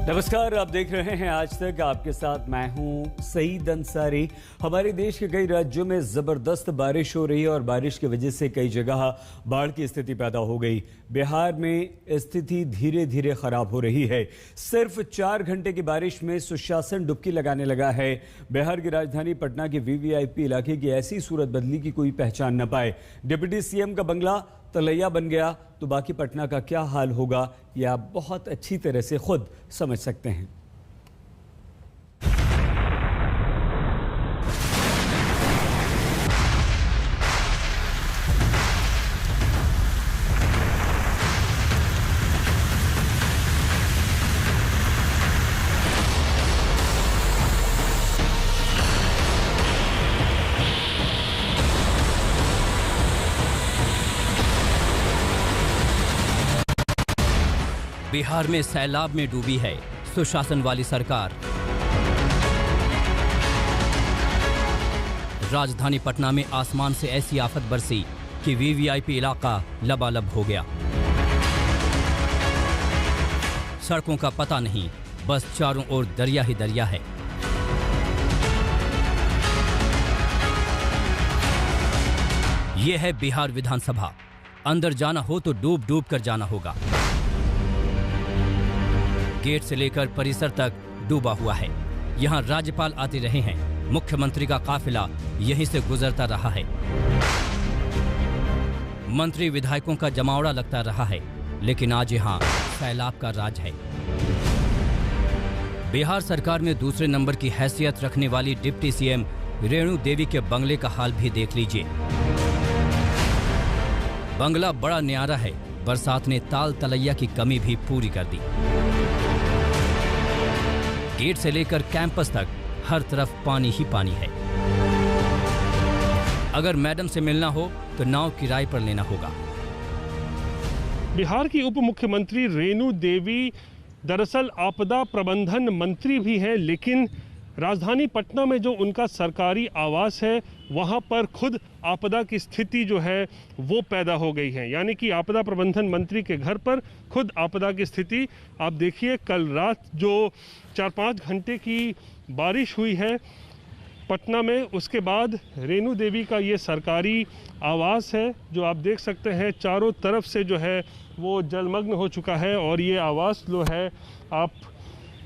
नमस्कार, आप देख रहे हैं आज तक। आपके साथ मैं हूं सईद अंसारी। हमारे देश के कई राज्यों में जबरदस्त बारिश हो रही है और बारिश की वजह से कई जगह बाढ़ की स्थिति पैदा हो गई। बिहार में स्थिति धीरे धीरे खराब हो रही है। सिर्फ 4 घंटे की बारिश में सुशासन डुबकी लगाने लगा है। बिहार की राजधानी पटना के वीवीआईपी इलाके की ऐसी सूरत बदली की कोई पहचान न पाए। डिप्टी सीएम का बंगला तलैया बन गया तो बाकी पटना का क्या हाल होगा, यह आप बहुत अच्छी तरह से खुद समझ सकते हैं। बिहार में सैलाब में डूबी है सुशासन वाली सरकार। राजधानी पटना में आसमान से ऐसी आफत बरसी कि वीवीआईपी इलाका लबालब हो गया। सड़कों का पता नहीं, बस चारों ओर दरिया ही दरिया है। यह है बिहार विधानसभा। अंदर जाना हो तो डूब डूब कर जाना होगा। गेट से लेकर परिसर तक डूबा हुआ है। यहाँ राज्यपाल आते रहे हैं, मुख्यमंत्री का काफिला यहीं से गुजरता रहा है। मंत्री विधायकों का जमावड़ा लगता रहा है, लेकिन आज यहाँ सैलाब का राज है। बिहार सरकार में दूसरे नंबर की हैसियत रखने वाली डिप्टी सीएम रेणु देवी के बंगले का हाल भी देख लीजिए। बंगला बड़ा न्यारा है, बरसात ने ताल तलैया की कमी भी पूरी कर दी। गेट से लेकर कैंपस तक हर तरफ पानी ही पानी है। अगर मैडम से मिलना हो तो नाव किराए पर लेना होगा। बिहार की उप मुख्यमंत्री रेणु देवी दरअसल आपदा प्रबंधन मंत्री भी हैं, लेकिन राजधानी पटना में जो उनका सरकारी आवास है वहां पर खुद आपदा की स्थिति जो है वो पैदा हो गई है। यानी कि आपदा प्रबंधन मंत्री के घर पर खुद आपदा की स्थिति आप देखिए। कल रात जो 4-5 घंटे की बारिश हुई है पटना में, उसके बाद रेणु देवी का ये सरकारी आवास है जो आप देख सकते हैं चारों तरफ से जो है वो जलमग्न हो चुका है। और ये आवास जो है आप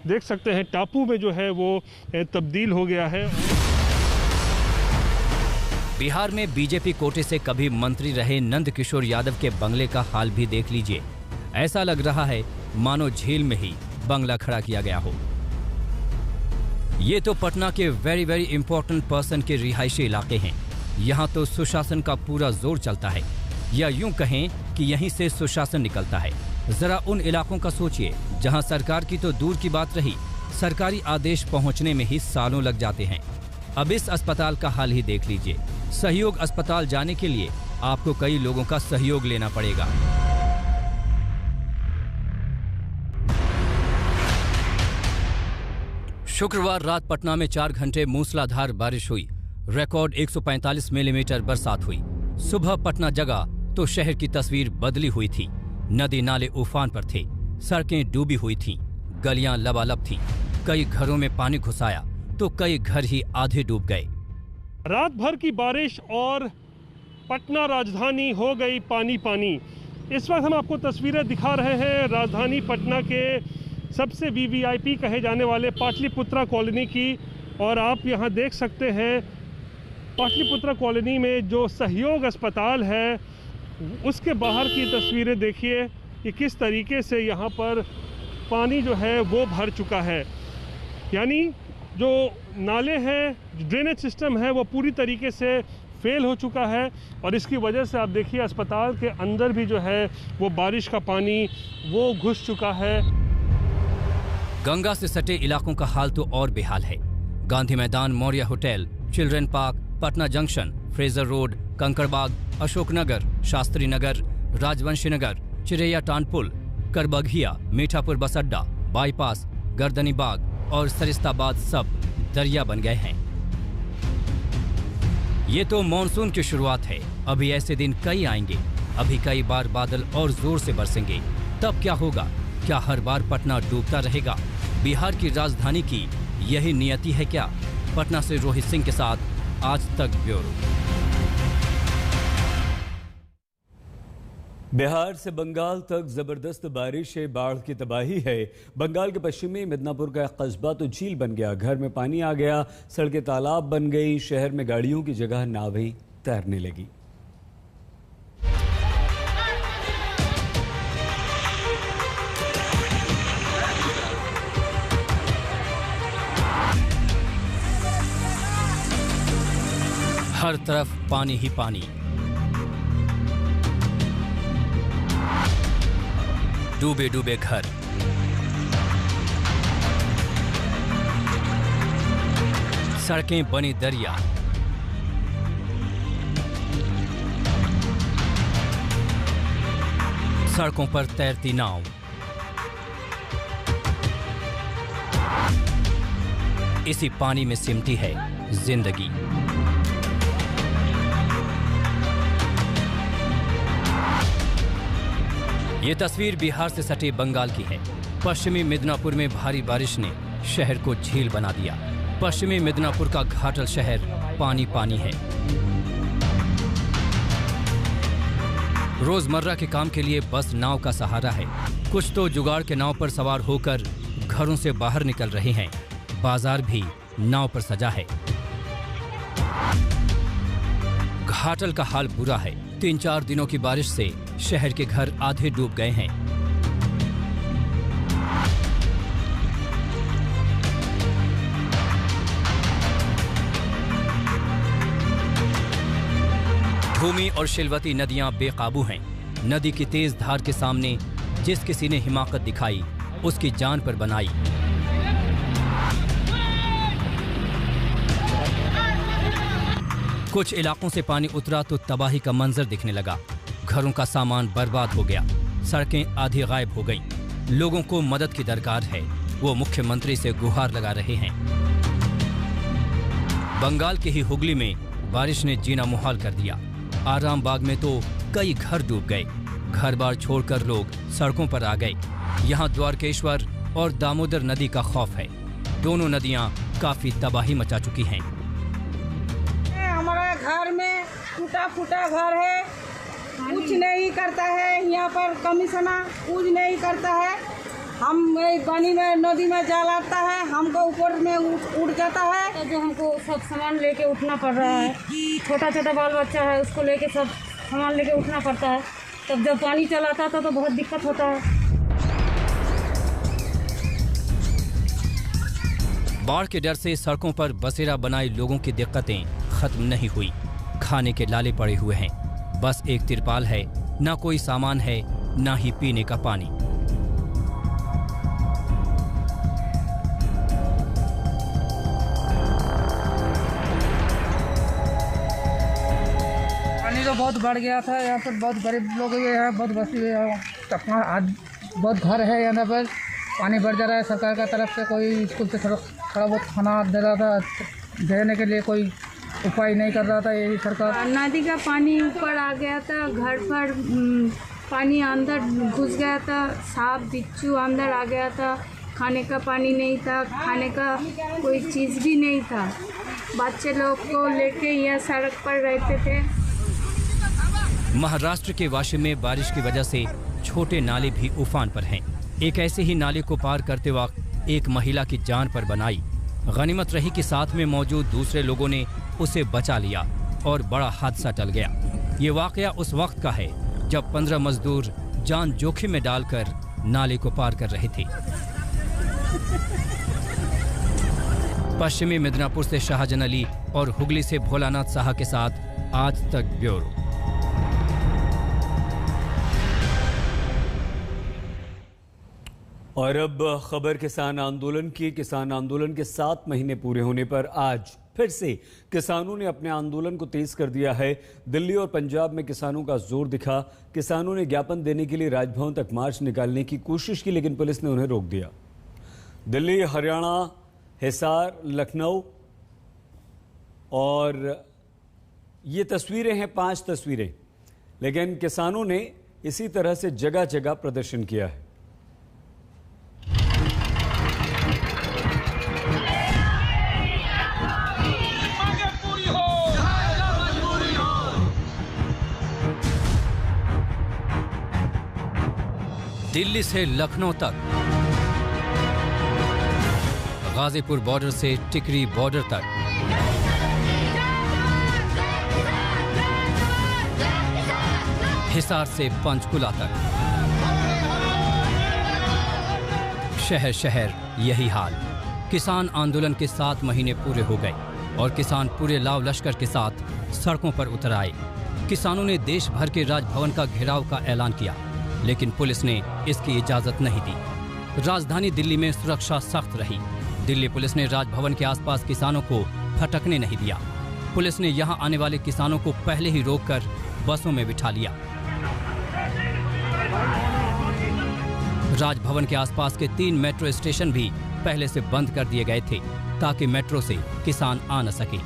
देख सकते हैं टापू में जो है वो तब्दील हो गया है। बिहार में बीजेपी कोटे से कभी मंत्री रहे नंद किशोर यादव के बंगले का हाल भी देख लीजिए। ऐसा लग रहा है मानो झील में ही बंगला खड़ा किया गया हो। ये तो पटना के वेरी इंपॉर्टेंट पर्सन के रिहायशी इलाके हैं। यहाँ तो सुशासन का पूरा जोर चलता है, या यूं कहें कि यहीं से सुशासन निकलता है। जरा उन इलाकों का सोचिए जहां सरकार की तो दूर की बात रही, सरकारी आदेश पहुंचने में ही सालों लग जाते हैं। अब इस अस्पताल का हाल ही देख लीजिए। सहयोग अस्पताल जाने के लिए आपको कई लोगों का सहयोग लेना पड़ेगा। शुक्रवार रात पटना में 4 घंटे मूसलाधार बारिश हुई। रिकॉर्ड 145 मिलीमीटर बरसात हुई। सुबह पटना जगा तो शहर की तस्वीर बदली हुई थी। नदी नाले उफान पर थे, सड़कें डूबी हुई थीं, गलियां लबालब थीं। कई घरों में पानी घुस आया तो कई घर ही आधे डूब गए। रात भर की बारिश और पटना राजधानी हो गई पानी पानी। इस वक्त हम आपको तस्वीरें दिखा रहे हैं राजधानी पटना के सबसे वीवीआईपी कहे जाने वाले पाटलिपुत्रा कॉलोनी की। और आप यहाँ देख सकते हैं पाटलिपुत्रा कॉलोनी में जो सहयोग अस्पताल है उसके बाहर की तस्वीरें देखिए कि किस तरीके से यहाँ पर पानी जो है वो भर चुका है। यानी जो नाले हैं, ड्रेनेज सिस्टम है वो पूरी तरीके से फेल हो चुका है। और इसकी वजह से आप देखिए अस्पताल के अंदर भी जो है वो बारिश का पानी वो घुस चुका है। गंगा से सटे इलाकों का हाल तो और बेहाल है। Gandhi Maidan, Maurya hotel, children park, Patna junction, Fraser road, Kankarbagh, Ashoknagar, Shastri Nagar, Rajvanshi Nagar, चिरैया टानपुल, करबघिया, मीठापुर बस अड्डा, बाईपास, गर्दनी बाग और सरिस्ताबाद सब दरिया बन गए हैं। ये तो मॉनसून की शुरुआत है। अभी ऐसे दिन कई आएंगे। अभी कई बार बादल और जोर से बरसेंगे। तब क्या होगा? क्या हर बार पटना डूबता रहेगा? बिहार की राजधानी की यही नियति है क्या? पटना से रोहित सिंह के साथ आज तक ब्यूरो। बिहार से बंगाल तक जबरदस्त बारिश है, बाढ़ की तबाही है। बंगाल के पश्चिमी मिदनापुर का एक कस्बा तो झील बन गया, घर में पानी आ गया, सड़कें तालाब बन गई, शहर में गाड़ियों की जगह नावें तैरने लगी। हर तरफ पानी ही पानी। डूबे डूबे घर, सड़कें बनी दरिया, सड़कों पर तैरती नाव। इसी पानी में सिमटी है जिंदगी। ये तस्वीर बिहार से सटे बंगाल की है। पश्चिमी मिदनापुर में भारी बारिश ने शहर को झील बना दिया। पश्चिमी मिदनापुर का घाटल शहर पानी पानी है। रोजमर्रा के काम के लिए बस नाव का सहारा है। कुछ तो जुगाड़ के नाव पर सवार होकर घरों से बाहर निकल रहे हैं। बाजार भी नाव पर सजा है। घाटल का हाल बुरा है। 3-4 दिनों की बारिश से शहर के घर आधे डूब गए हैं। धूमी और शिलवती नदियां बेकाबू हैं। नदी की तेज धार के सामने जिस किसी ने हिमाकत दिखाई, उसकी जान पर बनाई। कुछ इलाकों से पानी उतरा तो तबाही का मंजर दिखने लगा। घरों का सामान बर्बाद हो गया, सड़कें आधी गायब हो गईं। लोगों को मदद की दरकार है, वो मुख्यमंत्री से गुहार लगा रहे हैं। बंगाल के ही हुगली में बारिश ने जीना मुहाल कर दिया। आराम बाग में तो कई घर डूब गए। घर बार छोड़कर लोग सड़कों पर आ गए। यहाँ द्वारकेश्वर और दामोदर नदी का खौफ है। दोनों नदियाँ काफी तबाही मचा चुकी हैं। हमारा घर में टूटा फूटा घर है, कुछ नहीं करता है। यहाँ पर कमिश्नर कुछ नहीं करता है। हम पानी में नदी में जाल आता है, हमको ऊपर में उड़ जाता है। तो जो हमको सब सामान लेके उठना पड़ रहा है। छोटा छोटा बाल बच्चा है, उसको लेके सब सामान लेके उठना पड़ता है। तब जब पानी चलाता था तो बहुत दिक्कत होता है। बाढ़ के डर से सड़कों पर बसेरा बनाए लोगों की दिक्कतें खत्म नहीं हुई। खाने के लाले पड़े हुए हैं। बस एक तिरपाल है, ना कोई सामान है, ना ही पीने का पानी। पानी तो बहुत बढ़ गया था। यहाँ पर बहुत गरीब लोग हैं, बहुत बस्ती है, आज बहुत घर है। यहाँ पर पानी बढ़ जा रहा है। सरकार का तरफ से कोई स्कूल से थोड़ा बहुत खाना दे रहा था, देने के लिए कोई उपाय नहीं कर रहा था यही सरकार। नदी का पानी ऊपर आ गया था, घर पर पानी अंदर घुस गया था, सांप बिच्छू अंदर आ गया था। खाने का पानी नहीं था, खाने का कोई चीज़ भी नहीं था। बच्चे लोग को लेके यह सड़क पर रहते थे। महाराष्ट्र के वाशिम में बारिश की वजह से छोटे नाले भी उफान पर हैं। एक ऐसे ही नाले को पार करते वक्त एक महिला की जान पर बनाई। गनीमत रही कि साथ में मौजूद दूसरे लोगों ने उसे बचा लिया और बड़ा हादसा टल गया। ये वाकया उस वक्त का है जब 15 मजदूर जान जोखिम में डालकर नाले को पार कर रहे थे। पश्चिमी मिदनापुर से शाहजहां अली और हुगली से भोलानाथ साहा के साथ आज तक ब्यूरो। और अब खबर किसान आंदोलन की। किसान आंदोलन के 7 महीने पूरे होने पर आज फिर से किसानों ने अपने आंदोलन को तेज कर दिया है। दिल्ली और पंजाब में किसानों का जोर दिखा। किसानों ने ज्ञापन देने के लिए राजभवन तक मार्च निकालने की कोशिश की, लेकिन पुलिस ने उन्हें रोक दिया। दिल्ली, हरियाणा, हिसार, लखनऊ और ये तस्वीरें हैं, 5 तस्वीरें, लेकिन किसानों ने इसी तरह से जगह जगह प्रदर्शन किया है। दिल्ली से लखनऊ तक, गाजीपुर बॉर्डर से टिकरी बॉर्डर तक, हिसार से पंचकुला तक, शहर शहर यही हाल। किसान आंदोलन के 7 महीने पूरे हो गए और किसान पूरे लाव लश्कर के साथ सड़कों पर उतर आए। किसानों ने देश भर के राजभवन का घेराव का ऐलान किया, लेकिन पुलिस ने इसकी इजाजत नहीं दी। राजधानी दिल्ली में सुरक्षा सख्त रही। दिल्ली पुलिस ने राजभवन के आसपास किसानों को भटकने नहीं दिया। पुलिस ने यहां आने वाले किसानों को पहले ही रोककर बसों में बिठा लिया। राजभवन के आसपास के 3 मेट्रो स्टेशन भी पहले से बंद कर दिए गए थे ताकि मेट्रो से किसान आ न सके।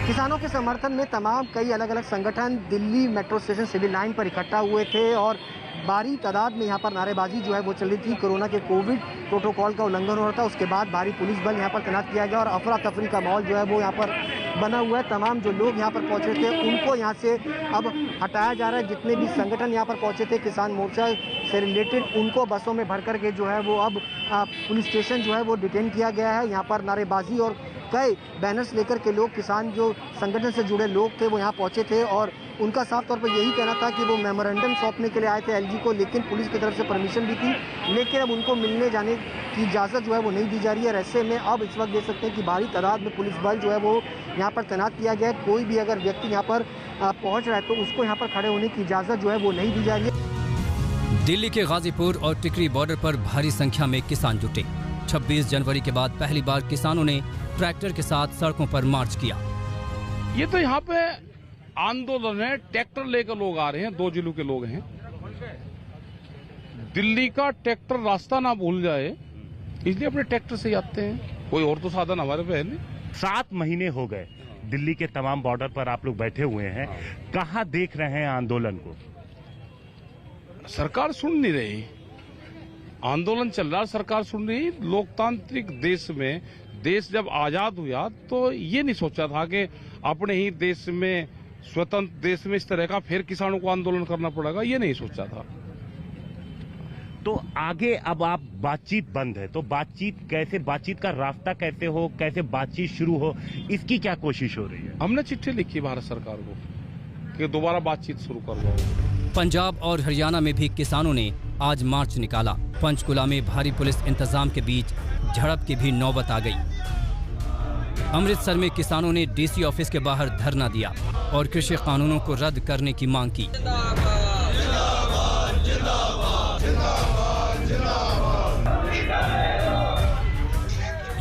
किसानों के समर्थन में तमाम कई अलग अलग संगठन Delhi metro station civil line पर इकट्ठा हुए थे और भारी तादाद में यहाँ पर नारेबाजी जो है वो चल रही थी। कोरोना के कोविड प्रोटोकॉल का उल्लंघन हो रहा था, उसके बाद भारी पुलिस बल यहाँ पर तैनात किया गया और अफरा तफरी का माहौल जो है वो यहाँ पर बना हुआ है। तमाम जो लोग यहाँ पर पहुँचे थे उनको यहाँ से अब हटाया जा रहा है। जितने भी संगठन यहाँ पर पहुँचे थे किसान मोर्चा से रिलेटेड, उनको बसों में भर करके जो है वो अब पुलिस स्टेशन जो है वो डिटेन किया गया है। यहाँ पर नारेबाजी और कई बैनर्स लेकर के लोग, किसान जो संगठन से जुड़े लोग थे वो यहाँ पहुँचे थे और उनका साफ तौर पर यही कहना था कि वो मेमोरेंडम सौंपने के लिए आए थे एलजी को, लेकिन पुलिस की तरफ से परमिशन भी थी, लेकिन अब उनको मिलने जाने की इजाज़त जो है वो नहीं दी जा रही है। ऐसे में अब इस वक्त देख सकते हैं कि भारी तादाद में पुलिस बल जो है वो यहाँ पर तैनात किया गया है। कोई भी अगर व्यक्ति यहाँ पर पहुँच रहा है तो उसको यहाँ पर खड़े होने की इजाज़त जो है वो नहीं दी जा रही है। दिल्ली के गाजीपुर और टिकरी बॉर्डर पर भारी संख्या में किसान जुटे। 26 जनवरी के बाद पहली बार किसानों ने ट्रैक्टर के साथ सड़कों पर मार्च किया। ये तो यहाँ पे आंदोलन है, ट्रैक्टर लेकर लोग आ रहे हैं, 2 जिलों के लोग हैं। दिल्ली का ट्रैक्टर रास्ता ना भूल जाए इसलिए अपने ट्रैक्टर से आते हैं, कोई और तो साधन हमारे पे है नहीं। 7 महीने हो गए दिल्ली के तमाम बॉर्डर पर आप लोग बैठे हुए हैं, कहाँ देख रहे हैं आंदोलन को? सरकार सुन नहीं रही, आंदोलन चल रहा, सरकार सुन रही। लोकतांत्रिक देश में, देश जब आजाद हुआ तो ये नहीं सोचा था कि अपने ही देश में, स्वतंत्र देश में इस तरह का फिर किसानों को आंदोलन करना पड़ेगा, ये नहीं सोचा था। तो आगे अब आप बातचीत बंद है तो बातचीत का रास्ता कैसे हो, कैसे बातचीत शुरू हो, इसकी क्या कोशिश हो रही है? हमने चिट्ठी लिखी भारत सरकार को कि दोबारा बातचीत शुरू करवाओ। पंजाब और हरियाणा में भी किसानों ने आज मार्च निकाला। पंचकुला में भारी पुलिस इंतजाम के बीच झड़प की भी नौबत आ गई। अमृतसर में किसानों ने डीसी ऑफिस के बाहर धरना दिया और कृषि कानूनों को रद्द करने की मांग की।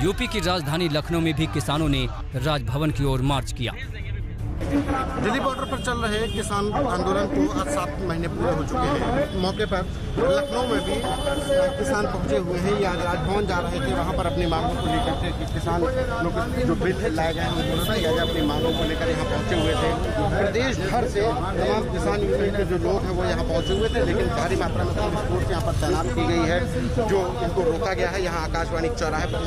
यूपी की राजधानी लखनऊ में भी किसानों ने राजभवन की ओर मार्च किया। दिल्ली बॉर्डर पर चल रहे किसान आंदोलन को आज 7 महीने पूरे हो चुके हैं। मौके पर लखनऊ में भी किसान पहुंचे हुए हैं या राजभवन जा रहे थे, वहां पर अपनी मांगों को लेकर के किसान लोग जो बिल लाए गए हैं या अपनी मांगों को लेकर यहाँ पहुंचे हुए थे। प्रदेश भर से तमाम किसान यूनियन के जो लोग हैं वो यहाँ पहुंचे हुए थे, लेकिन भारी मात्रा में पुलिस फोर्स यहाँ पर तैनात की गई है, जो इनको रोका गया है। यहाँ आकाशवाणी चौराहे पर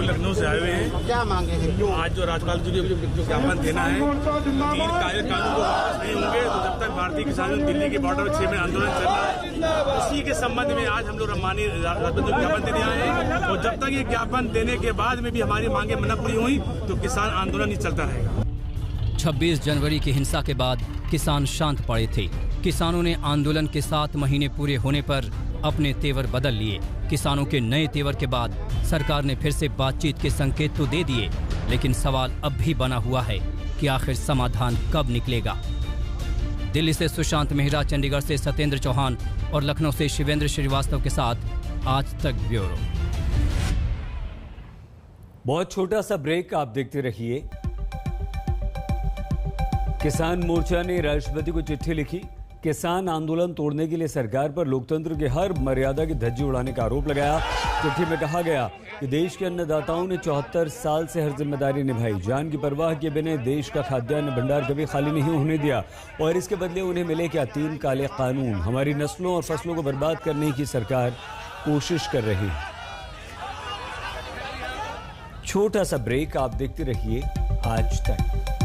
लखनऊ से आए हुए हैं। क्या मांगे हैं? क्यों आज जो राज्यपाल जी जो ज्ञापन देना है, 3 कानून को वापस नहीं होंगे तो जब तक भारतीय किसान दिल्ली के बॉर्डर 6 में आंदोलन चल रहा है, उसी के संबंध में आज हम लोग माननीय राष्ट्रपति को ज्ञापन देने आए हैं। और जब तक ये ज्ञापन देने के बाद में भी हमारी मांगे न पूरी हुई तो किसान आंदोलन ही चलता रहेगा। 26 जनवरी की हिंसा के बाद किसान शांत पड़े थे। किसानों ने आंदोलन के 7 महीने पूरे होने पर अपने तेवर बदल लिए। किसानों के नए तेवर के बाद सरकार ने फिर से बातचीत के संकेत तो दे दिए, लेकिन सवाल अब भी बना हुआ है कि आखिर समाधान कब निकलेगा। दिल्ली से सुशांत मेहरा, चंडीगढ़ से सत्येंद्र चौहान और लखनऊ से शिवेंद्र श्रीवास्तव के साथ आज तक ब्यूरो। बहुत छोटा सा ब्रेक, आप देखते रहिए। किसान मोर्चा ने राष्ट्रपति को चिट्ठी लिखी। किसान आंदोलन तोड़ने के लिए सरकार पर लोकतंत्र के हर मर्यादा की धज्जी उड़ाने का आरोप लगाया। चिट्ठी में कहा गया कि देश के अन्नदाताओं ने 74 साल से हर जिम्मेदारी निभाई, जान की परवाह किए बिना देश का खाद्यान्न भंडार कभी खाली नहीं होने दिया, और इसके बदले उन्हें मिले क्या 3 काले कानून। हमारी नस्लों और फसलों को बर्बाद करने की सरकार कोशिश कर रही है। छोटा सा ब्रेक, आप देखते रहिए आज तक।